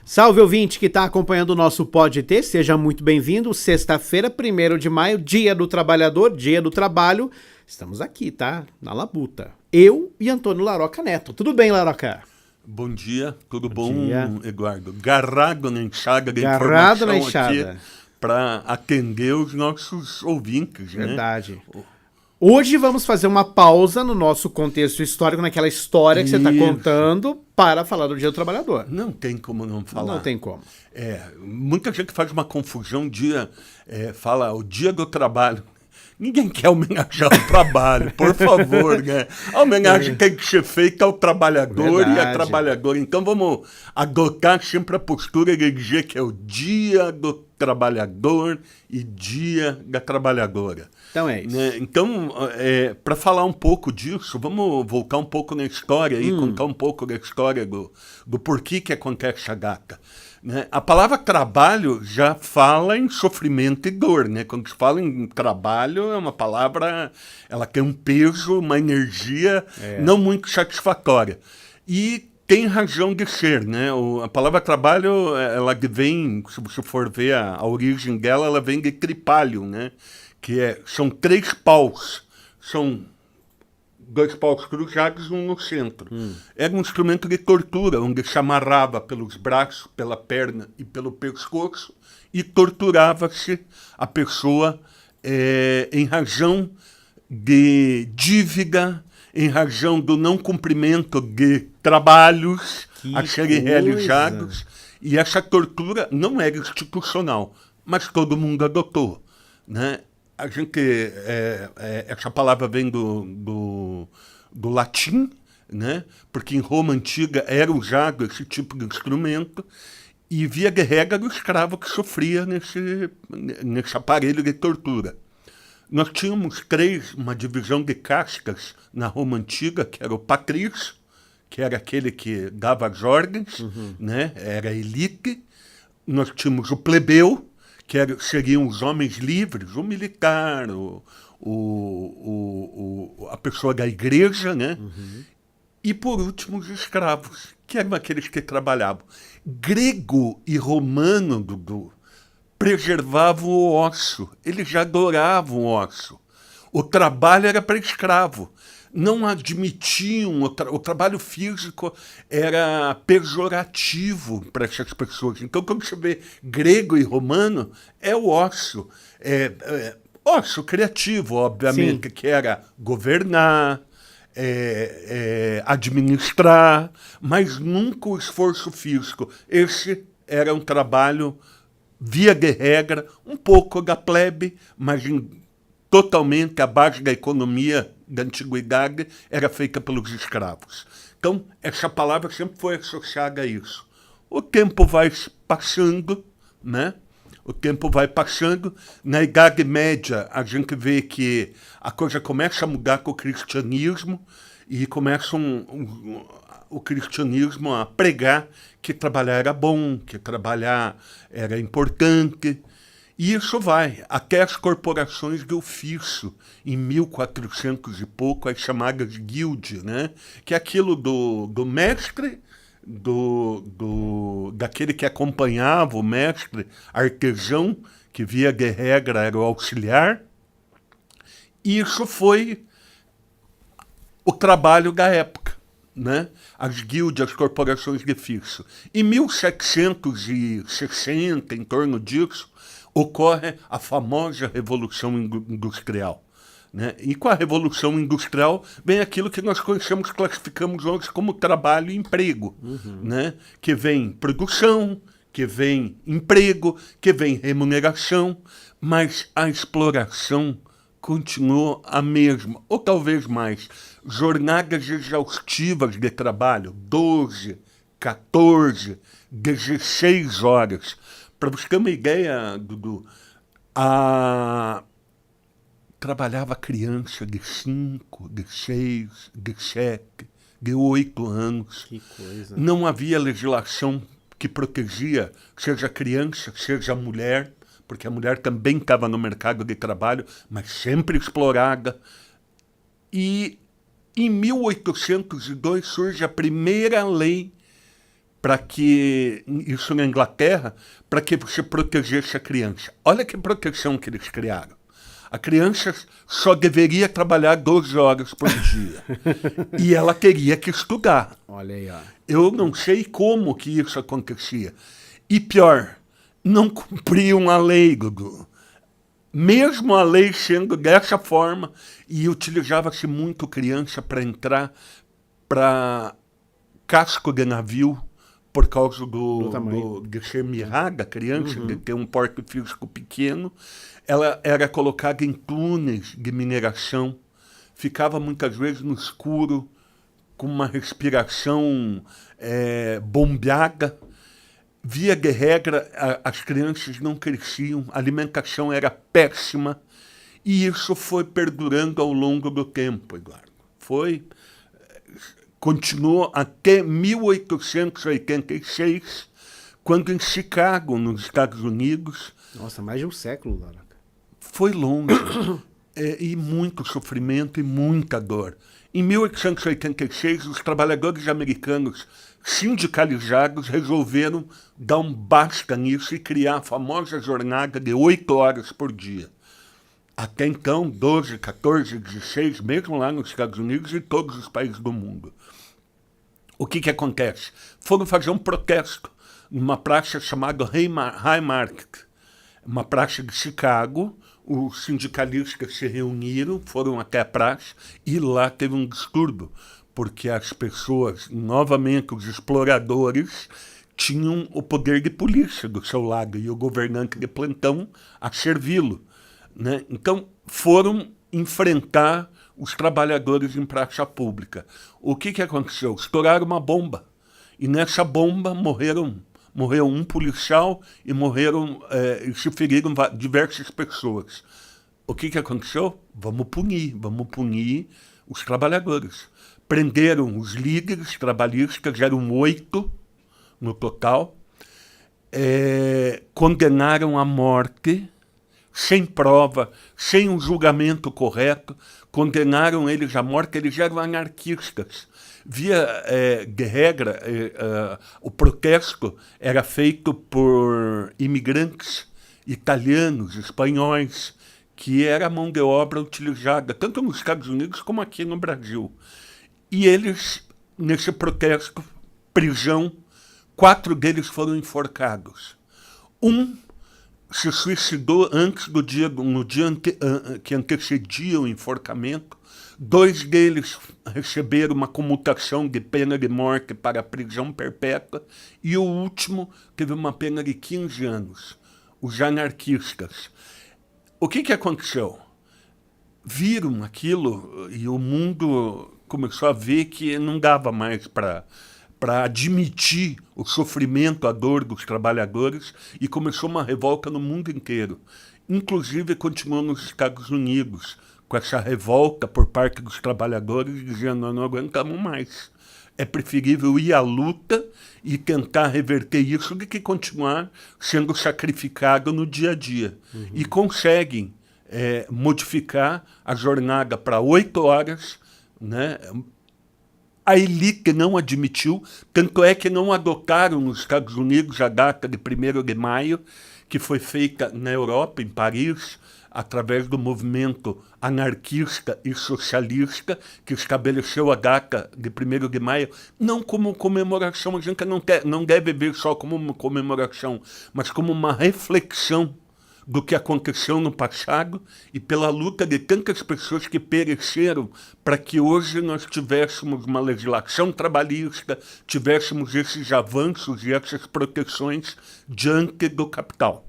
Salve ouvinte que está acompanhando o nosso Pode Ter, seja muito bem-vindo. Sexta-feira, 1º de maio, dia do trabalhador, dia do trabalho. Estamos aqui, tá? Na labuta. Eu e Antônio Laroca Neto. Tudo bem, Laroca? Bom dia, tudo bom, dia. Eduardo? Garrado na enxada da Garrado na informação enxada. aqui para atender os nossos ouvintes, Verdade. né? Hoje vamos fazer uma pausa no nosso contexto histórico, naquela história que você está contando, para falar do Dia do Trabalhador. Não tem como não falar. Não tem como. Muita gente faz uma confusão, fala o Dia do Trabalho. Ninguém quer homenagear o trabalho, por favor, né? A homenagem tem que ser feita ao trabalhador e à trabalhadora. Então vamos adotar sempre a postura de dizer que é o Dia do Trabalhador e Dia da Trabalhadora. Então é isso. Né? Então, para falar um pouco disso, vamos voltar um pouco na história e contar um pouco da história do porquê que acontece a data. Né? A palavra trabalho já fala em sofrimento e dor, né? Quando se fala em trabalho, é uma palavra, ela tem um peso, uma energia não muito satisfatória. E tem razão de ser, né? A palavra trabalho, ela vem, se você for ver a origem dela, ela vem de tripalho, né? São 3 paus, são 2 paus cruzados e um no centro. Era um instrumento de tortura, onde se amarrava pelos braços, pela perna e pelo pescoço e torturava-se a pessoa em razão de dívida, em razão do não cumprimento de trabalhos a serem realizados. E essa tortura não era institucional, mas todo mundo adotou, né? A gente, essa palavra vem do latim, né? Porque em Roma Antiga era usado esse tipo de instrumento e via de regra o escravo que sofria nesse aparelho de tortura. Nós tínhamos uma divisão de castas na Roma Antiga, que era o patrício, que era aquele que dava as ordens, né? Era a elite. Nós tínhamos o plebeu, que seriam os homens livres, o militar, a pessoa da igreja, né? E, por último, os escravos, que eram aqueles que trabalhavam. Grego e romano, Dudu, preservavam o osso, eles adoravam o osso. O trabalho era para escravo. Não admitiam, o trabalho físico era pejorativo para essas pessoas. Então, quando você vê grego e romano, é o osso. Osso criativo, obviamente, que era governar, administrar, mas nunca o esforço físico. Esse era um trabalho, via de regra, um pouco da plebe, mas totalmente a base da economia da antiguidade era feita pelos escravos. Então, essa palavra sempre foi associada a isso. O tempo vai passando, né? O tempo vai passando. Na Idade Média, a gente vê que a coisa começa a mudar com o cristianismo e começa o cristianismo a pregar que trabalhar era bom, que trabalhar era importante. E isso vai até as corporações de ofício, em 1400 e pouco, as chamadas guilde, né? Que é aquilo do mestre, daquele que acompanhava o mestre, artesão, que via de regra era o auxiliar. E isso foi o trabalho da época, né? As guildas, as corporações de ofício. Em 1760, em torno disso, ocorre a famosa Revolução Industrial. Né? E com a Revolução Industrial vem aquilo que nós conhecemos, classificamos hoje como trabalho e emprego. Né? Que vem produção, que vem emprego, que vem remuneração, mas a exploração continuou a mesma, ou talvez mais. Jornadas exaustivas de trabalho, 12, 14, 16 horas. Para você ter uma ideia, Dudu, trabalhava criança de 5, de 6, de 7, de 8 anos. Que coisa. Não havia legislação que protegia, seja a criança, seja a mulher, porque a mulher também estava no mercado de trabalho, mas sempre explorada. E em 1802 surge a primeira lei para que, isso na Inglaterra, para que você protegesse a criança. Olha que proteção que eles criaram. A criança só deveria trabalhar 12 horas por dia. E ela teria que estudar. Olha aí, ó. Eu não sei como que isso acontecia. E pior, não cumpriam a lei, Dudu. Mesmo a lei sendo dessa forma, e utilizava-se muito criança para entrar para casco de navio, por causa de ser mirrada, criança, de ter um porte físico pequeno. Ela era colocada em túneis de mineração, ficava muitas vezes no escuro, com uma respiração bombeada. Via de regra, as crianças não cresciam, a alimentação era péssima, e isso foi perdurando ao longo do tempo, Eduardo. Continuou até 1886, quando em Chicago, nos Estados Unidos... Nossa, mais de um século, Laroca. Foi longe, e muito sofrimento e muita dor. Em 1886, os trabalhadores americanos sindicalizados resolveram dar um basta nisso e criar a famosa jornada de 8 horas por dia. Até então, 12, 14, 16, mesmo lá nos Estados Unidos e todos os países do mundo. O que acontece? Foram fazer um protesto numa praça chamada Haymarket, uma praça de Chicago. Os sindicalistas se reuniram, foram até a praça, e lá teve um distúrbio, porque as pessoas, novamente os exploradores, tinham o poder de polícia do seu lado e o governante de plantão a servi-lo, né? Então foram enfrentar os trabalhadores em praça pública. O que aconteceu? Estouraram uma bomba, e nessa bomba morreu um policial e se feriram diversas pessoas. O que aconteceu? Vamos punir os trabalhadores. Prenderam os líderes trabalhistas, eram 8 no total, condenaram à morte, sem prova, sem um julgamento correto, condenaram eles à morte, eles eram anarquistas. Via de regra, o protesto era feito por imigrantes italianos, espanhóis, que era a mão de obra utilizada, tanto nos Estados Unidos como aqui no Brasil. E eles, nesse protesto, prisão, 4 deles foram enforcados. Um se suicidou no dia que antecedia o enforcamento. 2 deles receberam uma comutação de pena de morte para a prisão perpétua, e o último teve uma pena de 15 anos, os anarquistas. O que aconteceu? Viram aquilo e o mundo começou a ver que não dava mais para admitir o sofrimento, a dor dos trabalhadores, e começou uma revolta no mundo inteiro. Inclusive continuou nos Estados Unidos, com essa revolta por parte dos trabalhadores, dizendo: nós não aguentamos mais. É preferível ir à luta e tentar reverter isso do que continuar sendo sacrificado no dia a dia. E conseguem modificar a jornada para 8 horas, né? A elite não admitiu, tanto é que não adotaram nos Estados Unidos a data de 1º de maio, que foi feita na Europa, em Paris, através do movimento anarquista e socialista, que estabeleceu a data de 1º de maio, não como comemoração, a gente não deve ver só como uma comemoração, mas como uma reflexão do que aconteceu no passado e pela luta de tantas pessoas que pereceram para que hoje nós tivéssemos uma legislação trabalhista, tivéssemos esses avanços e essas proteções diante do capital.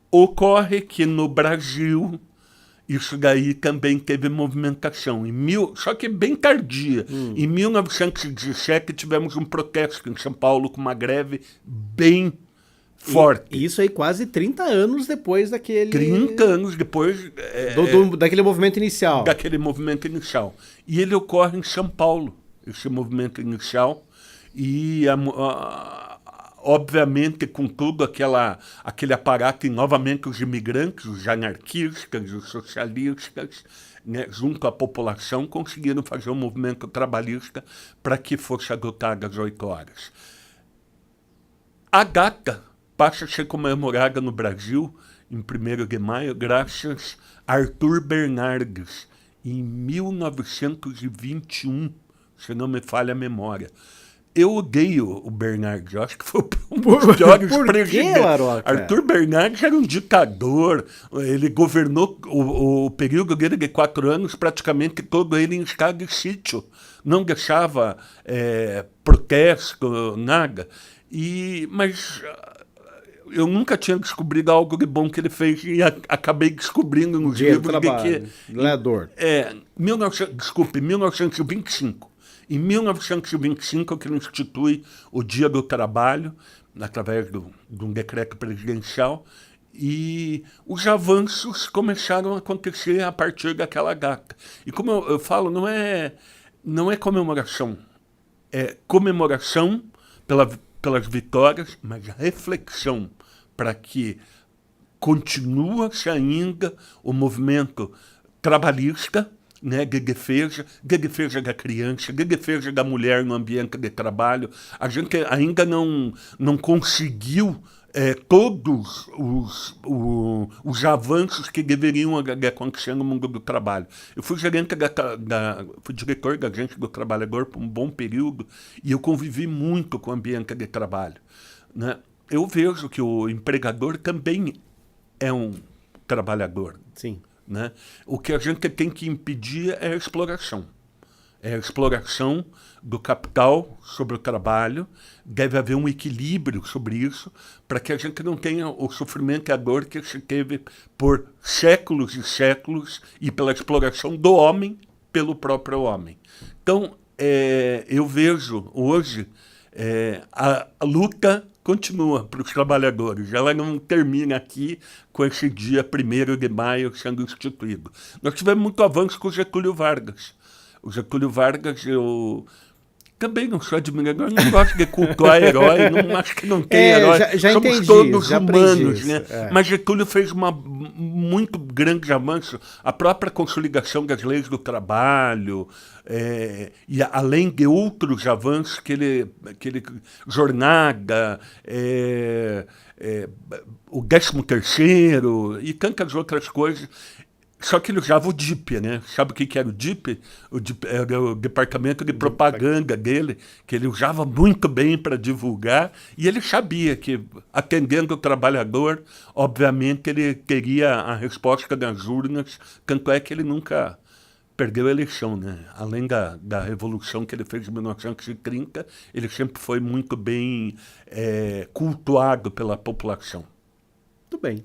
Ocorre que no Brasil isso daí também teve movimentação, só que bem tardia. Em 1917 tivemos um protesto em São Paulo com uma greve bem forte. E isso aí quase 30 anos depois daquele... 30 anos depois... daquele movimento inicial. Daquele movimento inicial. E ele ocorre em São Paulo, esse movimento inicial, e obviamente com tudo aquele aparato, e novamente os imigrantes, os anarquistas, os socialistas, né, junto à população, conseguiram fazer um movimento trabalhista para que fosse adotado às 8 horas. A data passa a ser comemorada no Brasil, em 1º de maio, graças a Arthur Bernardes, em 1921, se não me falha a memória. Eu odeio o Bernardes, eu acho que foi um dos piores presidentes. Arthur Bernardes era um ditador, ele governou o período dele de 4 anos, praticamente todo ele em estado de sítio. Não deixava protesto, nada. Mas eu nunca tinha descobrido algo de bom que ele fez e acabei descobrindo nos livros de que... Gladiador. 1925. Em 1925 que ele institui o Dia do Trabalho, através de um decreto presidencial, e os avanços começaram a acontecer a partir daquela data. E como eu falo, não é comemoração, é comemoração pelas vitórias, mas reflexão para que continua-se ainda o movimento trabalhista, né, de defesa da criança, de defesa da mulher no ambiente de trabalho. A gente ainda não conseguiu todos os avanços que deveriam acontecer no mundo do trabalho. Eu fui fui diretor da Agência do Trabalhador por um bom período e eu convivi muito com o ambiente de trabalho, né? Eu vejo que o empregador também é um trabalhador. Sim. Né? O que a gente tem que impedir é a exploração. É a exploração do capital sobre o trabalho. Deve haver um equilíbrio sobre isso para que a gente não tenha o sofrimento e a dor que se teve por séculos e séculos e pela exploração do homem pelo próprio homem. Então, eu vejo hoje a luta continua para os trabalhadores. Ela não termina aqui com esse dia 1º de maio sendo instituído. Nós tivemos muito avanço com o Getúlio Vargas. O Getúlio Vargas, eu também não sou admirador, não gosto de cultuar herói, acho que não tem herói. Já Somos entendi, todos já humanos, isso, né? Mas Getúlio fez muito grande avanço. A própria consolidação das leis do trabalho, e além de outros avanços que ele jornada, o 13º e tantas outras coisas. Só que ele usava o DIP, né? Sabe o que era o DIP? O DIP era o departamento de propaganda dele, que ele usava muito bem para divulgar, e ele sabia que, atendendo o trabalhador, obviamente ele teria a resposta das urnas, tanto é que ele nunca perdeu a eleição, né? Além da revolução que ele fez em 1930, ele sempre foi muito bem cultuado pela população. Muito bem.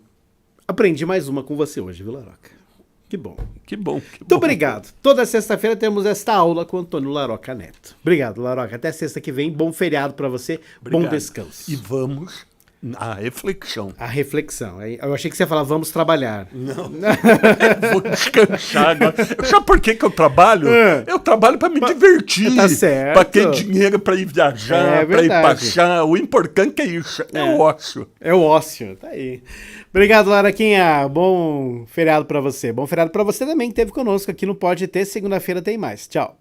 Aprendi mais uma com você hoje, viu, Laroca? Que bom. Que bom. Muito obrigado. Toda sexta-feira temos esta aula com o Antônio Laroca Neto. Obrigado, Laroca. Até sexta que vem. Bom feriado para você. Obrigado. Bom descanso. E vamos à reflexão. A reflexão. Eu achei que você ia falar, vamos trabalhar. Não. Vou descansar agora. Sabe por que eu trabalho? Eu trabalho para me divertir. Tá certo. Para ter dinheiro para ir viajar, para ir passear. O importante é isso. É o ócio. É o ócio. Tá aí. Obrigado, Laraquinha. Bom feriado para você. Bom feriado para você também que esteve conosco aqui no Pode Ter. Segunda-feira tem mais. Tchau.